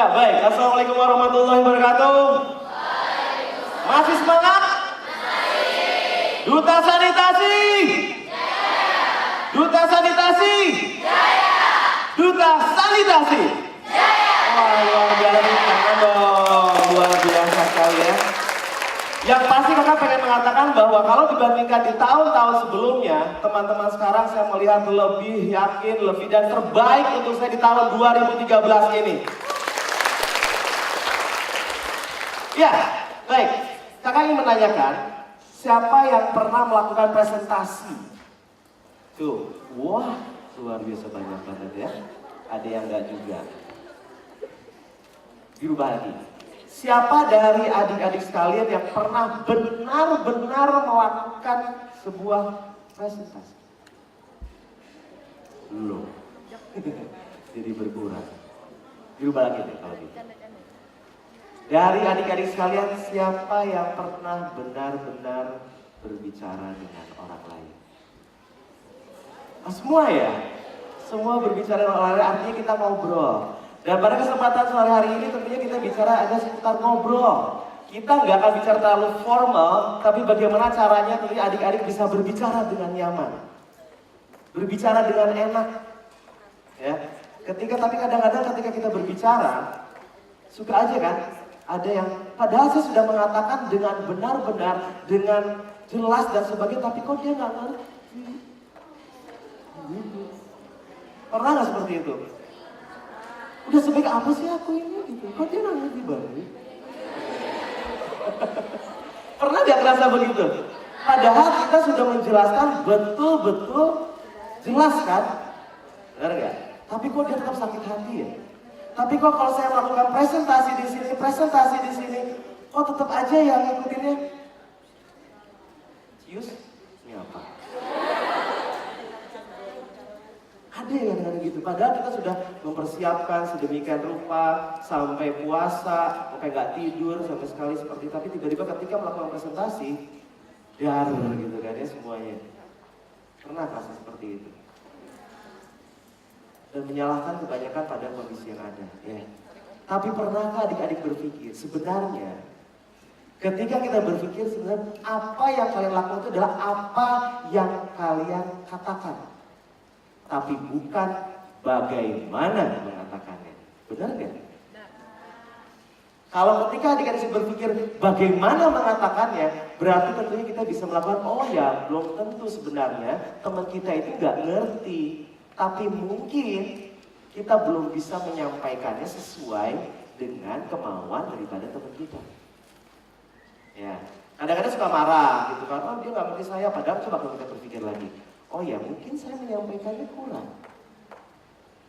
Ya baik, Assalamualaikum warahmatullahi wabarakatuh. Masih semangat? Duta sanitasi? Duta sanitasi? Duta sanitasi? Wah, luar biasa, tangan dong, luar biasa sekali ya. Yang pasti kakak pengen mengatakan bahwa kalau dibandingkan di tahun-tahun sebelumnya, teman-teman sekarang saya melihat lebih yakin, lebih dan terbaik untuk saya di tahun 2013 ini. Ya, baik. Kakak ingin menanyakan, siapa yang pernah melakukan presentasi? Tuh, wah, luar biasa banyak banget ya. Ada yang enggak juga. Dirubah lagi. Siapa dari adik-adik sekalian yang pernah benar-benar melakukan sebuah presentasi? Belum. Jadi berkurang. Dirubah lagi deh kalau gitu. Dari adik-adik sekalian, siapa yang pernah benar-benar berbicara dengan orang lain? Oh, semua ya? Semua berbicara dengan orang lain, artinya kita ngobrol. Dan pada kesempatan sore hari ini tentunya kita bicara ada seputar ngobrol. Kita nggak akan bicara terlalu formal, tapi bagaimana caranya tentunya adik-adik bisa berbicara dengan nyaman. Berbicara dengan enak. Ya. Tapi kadang-kadang ketika kita berbicara, suka aja kan? Ada yang, padahal saya sudah mengatakan dengan benar-benar, dengan jelas dan sebagainya, tapi kok dia nggak ngerti? Pernah nggak seperti itu? Udah sebaik apa sih aku ini gitu? Kok dia nggak ngerti banget? Pernah nggak kerasa begitu? Padahal kita sudah menjelaskan betul-betul jelas kan? Benar nggak? Tapi kok dia tetap sakit hati ya? Tapi kok kalau saya melakukan presentasi di sini, kok tetap aja yang ngikutinnya? Cius? Ini apa? Ada yang kadang-kadang gitu. Padahal kita sudah mempersiapkan sedemikian rupa sampai puasa, sampai nggak tidur sama sekali seperti itu. Tapi tiba-tiba ketika melakukan presentasi, dar gitu kan ya semuanya. Pernah merasa seperti itu? Dan menyalahkan kebanyakan pada kondisi yang ada. Ya. Tapi pernahkah adik-adik berpikir sebenarnya ketika kita berpikir sebenarnya apa yang kalian lakukan itu adalah apa yang kalian katakan, tapi bukan bagaimana mengatakannya. Benar nggak? Kalau ketika adik-adik berpikir bagaimana mengatakannya, berarti tentunya kita bisa melakukan, oh ya belum tentu sebenarnya teman kita itu nggak ngerti. Tapi mungkin kita belum bisa menyampaikannya sesuai dengan kemauan daripada teman kita. Ya, kadang-kadang suka marah gitu kan, oh dia nggak ngerti saya, padahal coba kalau kita berpikir lagi, oh ya mungkin saya menyampaikannya kurang,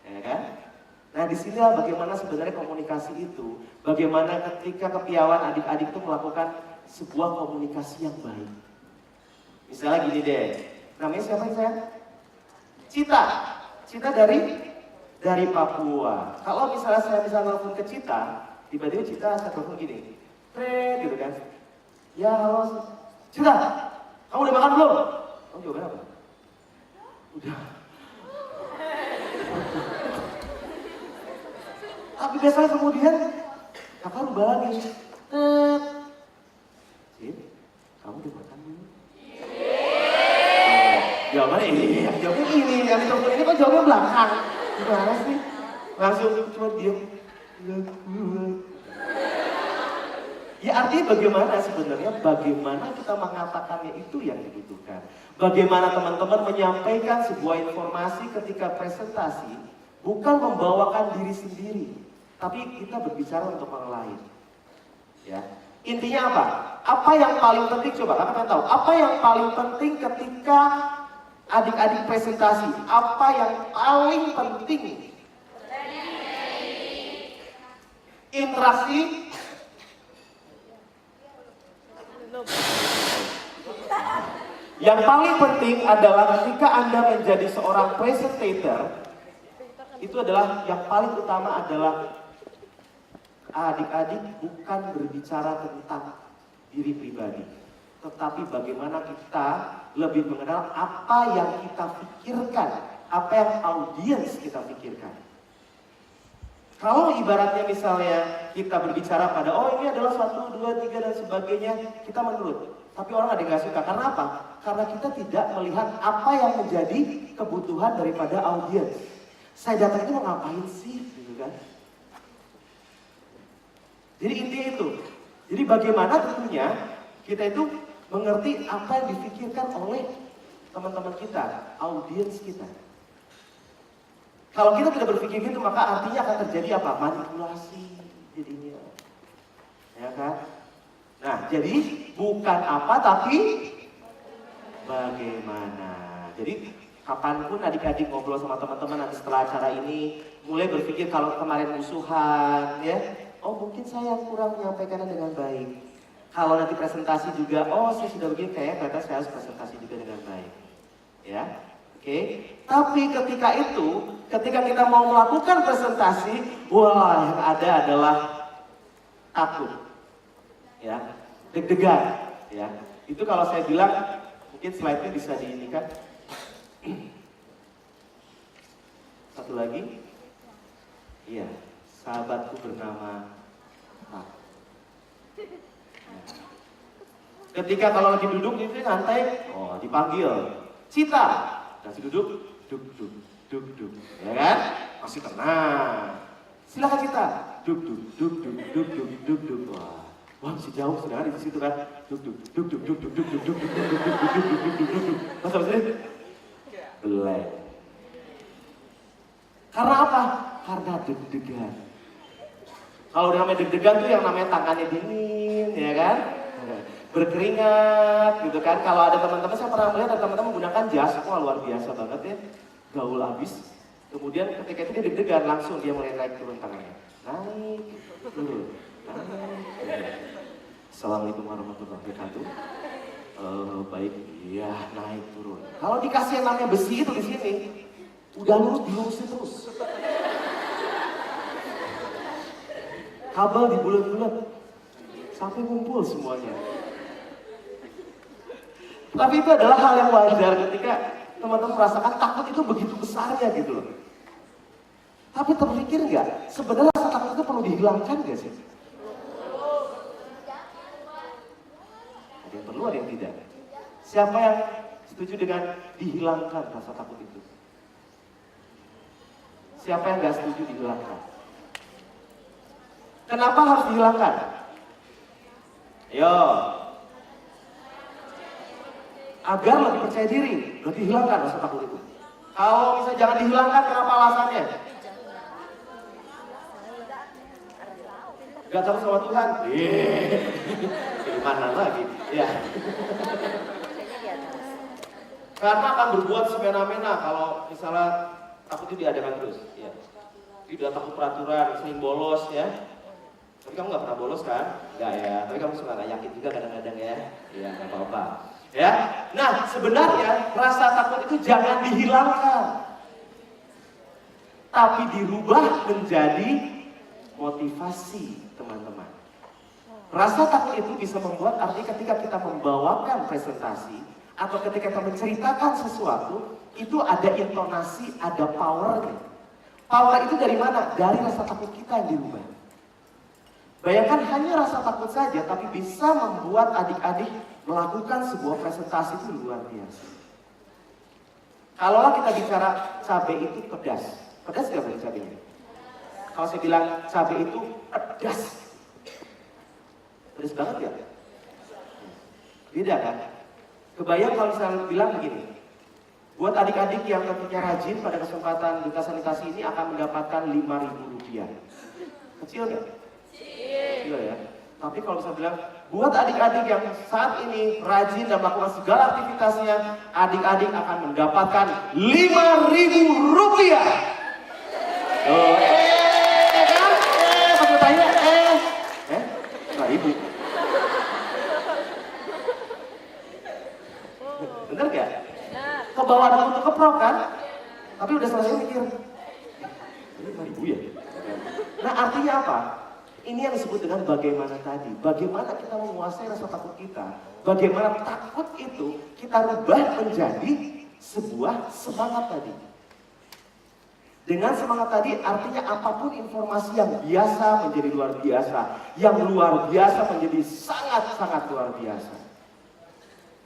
ya kan? Nah disinilah bagaimana sebenarnya komunikasi itu, bagaimana ketika kepiawaian adik-adik itu melakukan sebuah komunikasi yang baik. Misalnya gini deh, namanya siapa yang saya? Cita dari Papua. Kalau misalnya saya bisa nelfon ke Cita, tiba-tiba Cita saya telepon gini, gitu kan? Ya halo, Cita, kamu udah makan belum? Kamu jawabannya apa? Udah. Tapi biasanya kemudian kakak rubah lagi, Cit, kamu udah makan belum? Jawabannya ini, yang ditelepon ini kok jawabnya belakang. Gimana sih? Langsung cuma diem. Ya artinya bagaimana sebenarnya, bagaimana kita mengatakannya itu yang dibutuhkan. Bagaimana teman-teman menyampaikan sebuah informasi ketika presentasi, bukan membawakan diri sendiri, tapi kita berbicara untuk orang lain. Ya. Intinya apa? Apa yang paling penting, coba kakak pengen tahu, apa yang paling penting ketika adik-adik presentasi, apa yang paling penting? Interaksi. Yang paling penting adalah ketika Anda menjadi seorang presentator, itu adalah yang paling utama adalah adik-adik bukan berbicara tentang diri pribadi, tetapi bagaimana kita lebih mengenal apa yang kita pikirkan, apa yang audiens kita pikirkan. Kalau ibaratnya misalnya kita berbicara pada, oh ini adalah 1, 2, 3 dan sebagainya, kita menurut. Tapi orang ada yang gak suka, karena apa? Karena kita tidak melihat apa yang menjadi kebutuhan daripada audiens. Saya datang itu mau ngapain sih, gitu kan? Jadi intinya itu. Jadi bagaimana tentunya kita itu mengerti apa yang difikirkan oleh teman-teman kita, audiens kita. Kalau kita tidak berpikir gitu, maka artinya akan terjadi apa? Manipulasi jadinya. Ya kan? Nah, jadi bukan apa tapi bagaimana. Jadi kapanpun adik-adik ngobrol sama teman-teman nanti setelah acara ini, mulai berpikir kalau kemarin musuhan, ya, oh mungkin saya yang kurang menyampaikannya dengan baik. Kalau nanti presentasi juga, oh saya sudah begini, ternyata saya harus presentasi juga dengan baik. Ya, oke. Tapi ketika kita mau melakukan presentasi, wah yang ada adalah takut, ya, deg-degan, ya. Itu kalau saya bilang, mungkin slide-nya bisa diinikan. Satu lagi, iya, sahabatku bernama takut. Ketika kalau lagi duduk itu santai, oh dipanggil Cita, kasih duduk, duk, ya kan? Masih tenang. Silakan Cita, duk. Wah masih jauh, sedangkan di situ kan, duk. Masa maksudnya? Blank. Karena apa? Karena deg-degan. Kalau namanya deg-degan tuh yang namanya tangannya dingin, ya kan? Berkeringat gitu kan. Kalau ada teman-teman, saya pernah melihat ada teman-teman menggunakan jas, wah luar biasa banget ya, gaul abis. Kemudian ketika itu dia deg-degan, langsung dia mulai naik turun tangannya, naik turun. Assalamualaikum warahmatullahi wabarakatuh. Baik, iya naik turun. Kalau dikasih yang namanya besi itu di sini, udah lurus dilurusin terus. Kabel dibulet-bulet sampai ngumpul semuanya. Tapi itu adalah hal yang wajar ketika teman-teman merasakan takut itu begitu besarnya gitu loh. Tapi terpikir nggak, sebenarnya rasa takut itu perlu dihilangkan nggak sih? Ada yang perlu, ada yang tidak. Siapa yang setuju dengan dihilangkan rasa takut itu? Siapa yang nggak setuju dihilangkan? Kenapa harus dihilangkan? Ayo. Agar lebih percaya diri, berarti hilangkan rasa takut itu. Kalau misalnya jangan dihilangkan, kenapa alasannya? Gak takut sama Tuhan? Gimana lagi? Ya. Karena akan berbuat semena-mena kalau misalnya takut itu diadakan terus. Ya. Tidak takut peraturan, sering bolos ya. Tapi kamu gak pernah bolos kan? Enggak ya, tapi kamu suka gak yakin juga kadang-kadang ya. Iya, gak apa-apa. Ya, nah sebenarnya rasa takut itu jangan dihilangkan, tapi dirubah menjadi motivasi teman-teman. Rasa takut itu bisa membuat arti ketika kita membawakan presentasi atau ketika kita menceritakan sesuatu, itu ada intonasi, ada powernya. Power itu dari mana? Dari rasa takut kita yang dirubah. Bayangkan hanya rasa takut saja, tapi bisa membuat adik-adik melakukan sebuah presentasi itu luar biasa. Kalau kita bicara cabai itu pedas gak berarti cabainya? Kalau saya bilang cabai itu pedas banget ya? Beda kan? Kebayang kalau misalnya bilang begini, buat adik-adik yang tentunya rajin pada kesempatan duta sanitasi ini akan mendapatkan Rp5.000. Kecil nggak? Kecil ya. Tapi kalau bisa bilang, buat adik-adik yang saat ini rajin dan melakukan segala aktivitasnya, adik-adik akan mendapatkan Rp5.000. Oh, kan? Pas tanya, Rp5.000. Bener gak? Ke bawah dulu tuh keprok kan? Tapi udah selesai mikir, Rp5.000 ya? Nah artinya apa? Ini yang disebut dengan bagaimana tadi. Bagaimana kita menguasai rasa takut kita. Bagaimana takut itu kita rubah menjadi sebuah semangat tadi. Dengan semangat tadi artinya apapun informasi yang biasa menjadi luar biasa, yang luar biasa menjadi sangat-sangat luar biasa.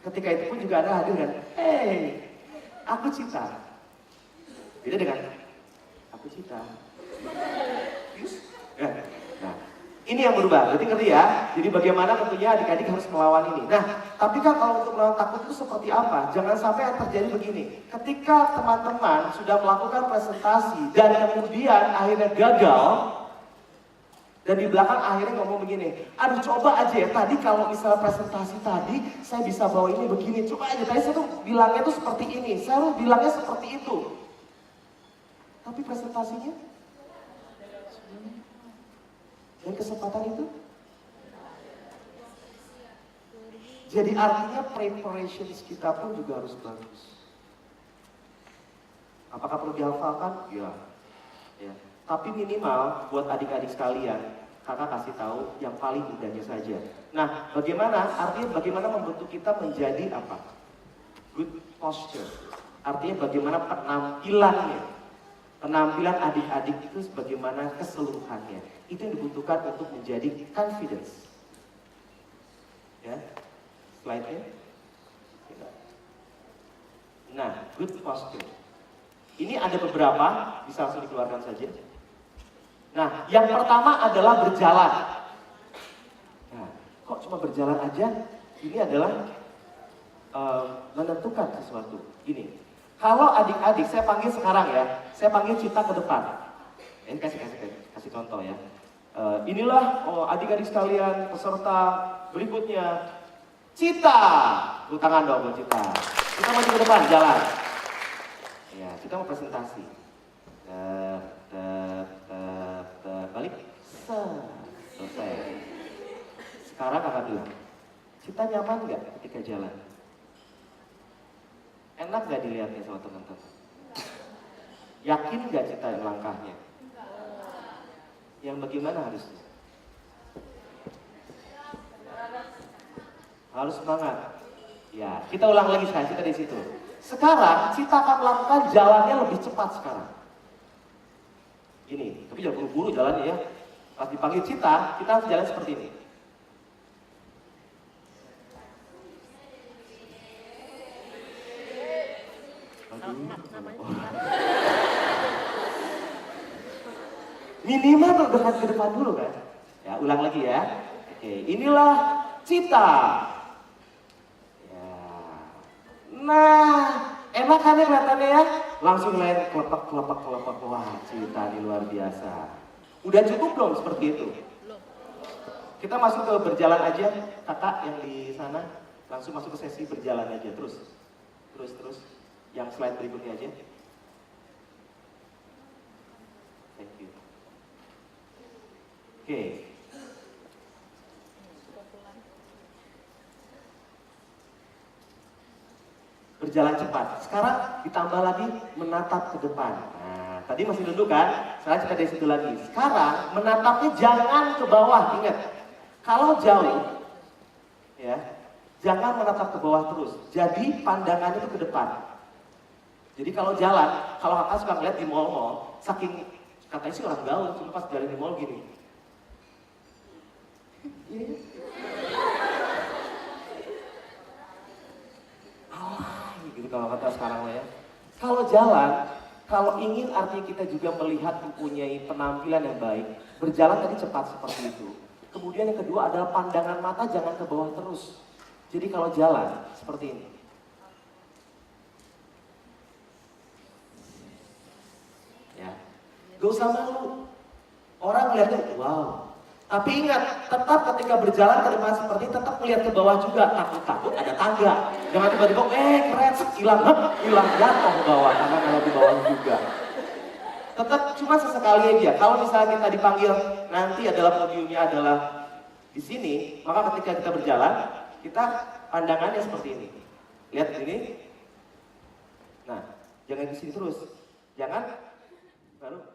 Ketika itu pun juga ada hadir kan, hey, aku Cita. Beda dengan aku Cita. Ya. Nah, ini yang berubah, berarti ngerti ya? Jadi bagaimana tentunya adik-adik harus melawan ini. Nah, tapi kan kalau untuk melawan takut itu seperti apa? Jangan sampai yang terjadi begini. Ketika teman-teman sudah melakukan presentasi dan kemudian akhirnya gagal, dan di belakang akhirnya ngomong begini, aduh coba aja ya, tadi kalau misalnya presentasi tadi, saya bisa bawa ini begini, coba aja, tadi saya tuh bilangnya tuh seperti ini, saya tuh bilangnya seperti itu. Tapi presentasinya, dan kesempatan itu, jadi artinya preparations kita pun juga harus bagus. Apakah perlu dihafalkan? Ya. Tapi minimal buat adik-adik sekalian, kakak kasih tahu yang paling mudahnya saja. Nah, bagaimana? Artinya bagaimana membentuk kita menjadi apa? Good posture. Artinya bagaimana penampilannya. Penampilan adik-adik itu sebagaimana keseluruhannya. Itu yang dibutuhkan untuk menjadi confidence. Ya, slide-nya. Nah, good posture. Ini ada beberapa, bisa langsung dikeluarkan saja. Nah, yang pertama adalah berjalan. Nah, kok cuma berjalan aja? Ini adalah menentukan sesuatu. Ini, kalau adik-adik, saya panggil sekarang ya, saya panggil Cita ke depan. Ini kasih contoh ya. Inilah adik-adik sekalian peserta berikutnya. Cita, tepuk tangan dong buat Cita. Kita maju ke depan, jalan. Ya, kita mau presentasi. Balik, selesai. Sekarang kakak bilang, Cita nyaman nggak ketika jalan? Enak nggak dilihatnya sama teman-teman? Yakin nggak Cita langkahnya? Yang bagaimana harusnya? Harus semangat. Ya, kita ulang lagi sekarang, Cita di situ. Sekarang Cita akan melakukan jalannya lebih cepat sekarang. Ini, tapi jangan buru-buru jalannya ya. Pas dipanggil Cita, kita harus jalan seperti ini. Minimal berdekat ke depan dulu kan. Ya, ulang lagi ya. Oke, inilah Cita. Ya. Nah, enak kan ya kelihatannya ya? Langsung lain kelepek. Wah, Cita ini luar biasa. Udah cukup belum seperti itu? Kita masuk ke berjalan aja, kakak yang di sana. Langsung masuk ke sesi berjalan aja, terus. Yang slide berikutnya aja. Thank you. Oke. Berjalan cepat. Sekarang ditambah lagi menatap ke depan. Nah, tadi masih duduk kan? Sekarang kita dari situ lagi. Sekarang menatapnya jangan ke bawah. Ingat, kalau jauh, ya, jangan menatap ke bawah terus. Jadi pandangannya itu ke depan. Jadi kalau jalan, kalau kakak suka ngeliat di mall-mall, saking katanya sih orang gaul, cuma pas jalan di mall gini. Gitu kalau kata sekarang ya. Kalau jalan, kalau ingin artinya kita juga melihat mempunyai penampilan yang baik, berjalan tadi cepat seperti itu. Kemudian yang kedua adalah pandangan mata jangan ke bawah terus. Jadi kalau jalan seperti ini. Ya, gak usah malu. Orang melihatnya, wow. Tapi ingat, tetap ketika berjalan ke depan seperti ini, tetap melihat ke bawah juga. Takut ada tangga. Jangan tiba-tiba, keren, hilang jatuh ke bawah. Karena kalau di bawah juga. Tetap cuma sesekali aja. Kalau misalnya kita dipanggil, nanti adalah podiumnya adalah di sini, maka ketika kita berjalan, kita pandangannya seperti ini. Lihat ini. Nah, jangan di sini terus. Jangan, baru